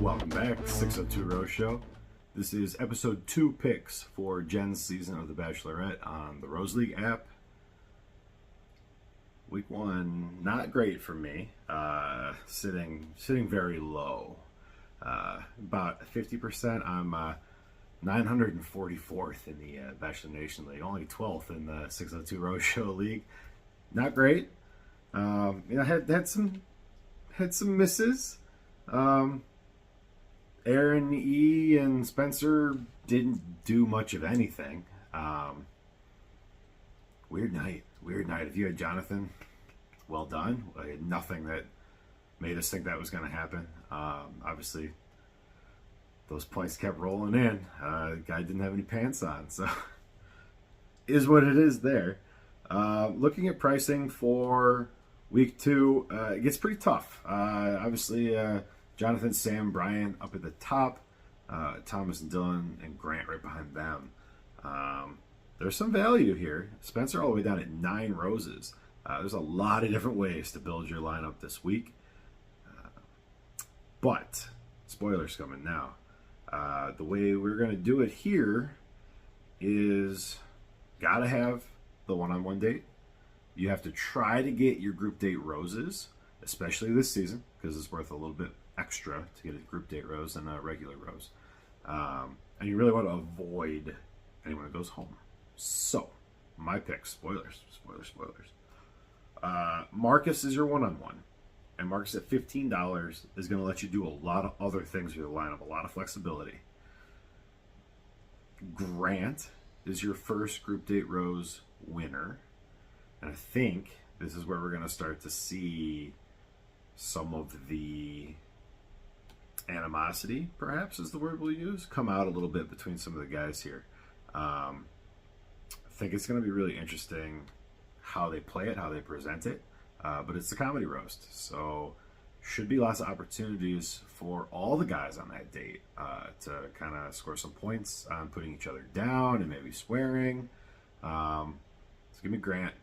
Welcome back, 602 Rose Show. This is episode 2 picks for Jenn's season of The Bachelorette on the Rose League app. Week 1, not great for me. Sitting very low. About 50%. I'm 944th in the Bachelor Nation League, only 12th in the 602 Rose Show League. Not great. Had some misses. Aaron E. and Spencer didn't do much of anything. Weird night. If you had Jonathan, well done. I had nothing that made us think that was going to happen. Obviously, those points kept rolling in. The guy didn't have any pants on, so is what it is there. Looking at pricing for week 2, it gets pretty tough. Obviously, Jonathan, Sam, Brian up at the top. Thomas and Dylan and Grant right behind them. There's some value here. Spencer all the way down at 9 roses. There's a lot of different ways to build your lineup this week. But, spoilers coming now. The way we're going to do it here is gotta have the one-on-one date. You have to try to get your group date roses, especially this season, because it's worth a little bit extra to get a group date rose than a regular rose. And you really want to avoid anyone that goes home. So, my pick, spoilers. Marcus is your one-on-one. And Marcus at $15 is going to let you do a lot of other things with the lineup, a lot of flexibility. Grant is your first group date rose winner. And I think this is where we're going to start to see some of the animosity, perhaps is the word we'll use, come out a little bit between some of the guys here. I think it's going to be really interesting how they play it, how they present it. But it's the comedy roast, so should be lots of opportunities for all the guys on that date to kind of score some points on putting each other down and maybe swearing. So give me Grant.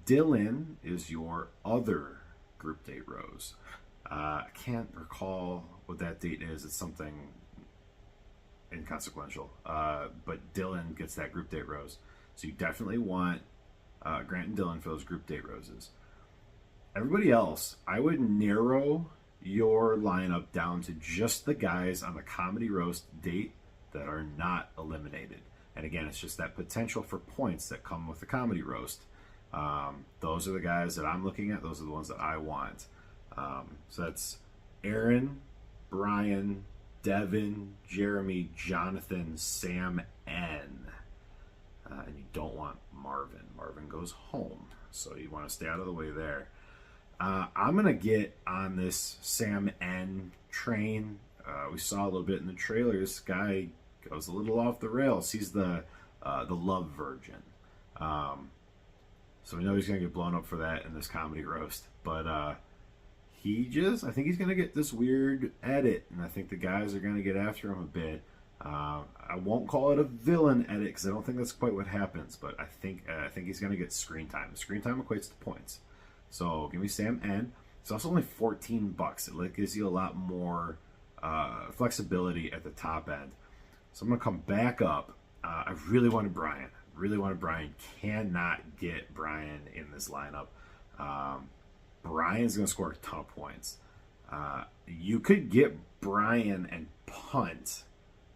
Dylan is your other group date rose. I can't recall what that date is. It's something inconsequential. But Dylan gets that group date rose. So you definitely want Grant and Dylan for those group date roses. Everybody else, I would narrow your lineup down to just the guys on the comedy roast date that are not eliminated. And again, it's just that potential for points that come with the comedy roast. Those are the guys that I'm looking at. Those are the ones that I want. So that's Aaron, Brian, Devin, Jeremy, Jonathan, Sam, N. And you don't want Marvin. Marvin goes home. So you want to stay out of the way there. I'm going to get on this Sam N train. We saw a little bit in the trailer. This guy goes a little off the rails. He's the love virgin. So we know he's going to get blown up for that in this comedy roast. But I think he's going to get this weird edit. And I think the guys are going to get after him a bit. I won't call it a villain edit because I don't think that's quite what happens. But I think he's going to get screen time. Screen time equates to points. So give me Sam N. It's also only $14. It gives you a lot more flexibility at the top end. So I'm going to come back up. I really wanted Brian. Cannot get Brian in this lineup. Brian's going to score a ton of points. You could get Brian and punt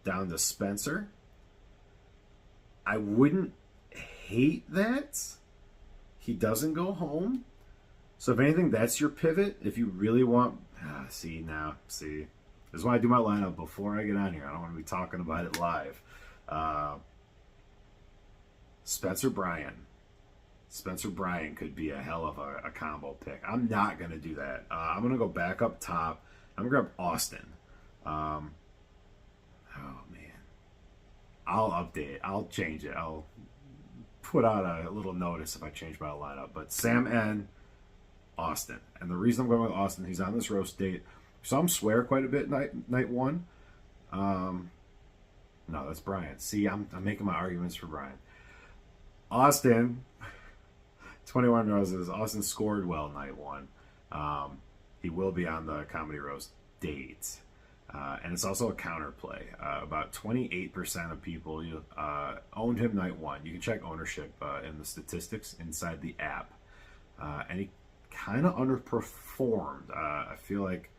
down to Spencer. I wouldn't hate that. He doesn't go home. So if anything, that's your pivot. If you really want... See. This is why I do my lineup before I get on here. I don't want to be talking about it live. Spencer Brian. Spencer Brian could be a hell of a combo pick. I'm not going to do that. I'm going to go back up top. I'm going to grab Austin. Oh, man. I'll update it. I'll change it. I'll put out a little notice if I change my lineup. But Sam N, Austin. And the reason I'm going with Austin, he's on this roast date. So I'm swear quite a bit night one. No, that's Brian. See, I'm making my arguments for Brian. Austin, 21 roses. Austin scored well night one. He will be on the comedy roast date. And it's also a counterplay. About 28% of people owned him night one. You can check ownership in the statistics inside the app. And he kind of underperformed. I feel like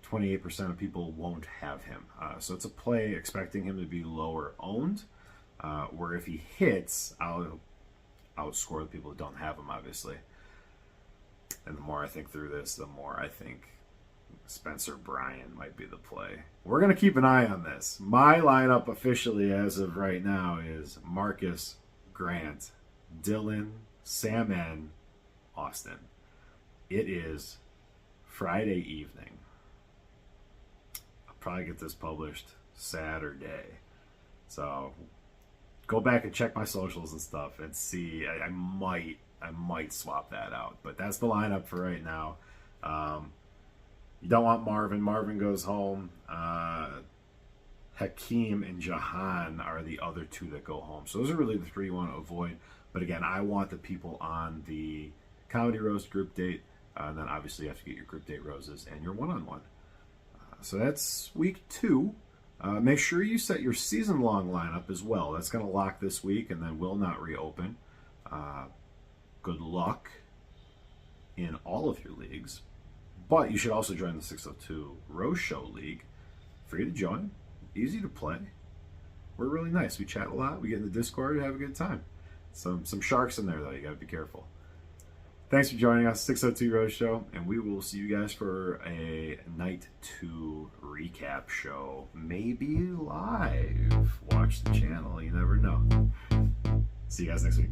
28% of people won't have him. So it's a play expecting him to be lower owned, where if he hits, I'll outscore the people who don't have him, obviously. And the more I think through this, the more I think Spencer Bryan might be the play. We're going to keep an eye on this. My lineup officially as of right now is Marcus, Grant, Dylan, Sam N, Austin. It is Friday evening. I'll probably get this published Saturday. So go back and check my socials and stuff and see. I might swap that out. But that's the lineup for right now. You don't want Marvin. Marvin goes home. Hakeem and Jahan are the other two that go home. So those are really the three you want to avoid. But again, I want the people on the Comedy Roast group date. And then obviously you have to get your group date roses and your one-on-one. So that's week 2. Make sure you set your season-long lineup as well. That's going to lock this week and then will not reopen. Good luck in all of your leagues. But you should also join the 602 Rose Show League. Free to join. Easy to play. We're really nice. We chat a lot. We get in the Discord and have a good time. Some sharks in there, though. You got to be careful. Thanks for joining us, 602 Rose Show. And we will see you guys for a Night 2 recap show. Maybe live. Watch the channel. You never know. See you guys next week.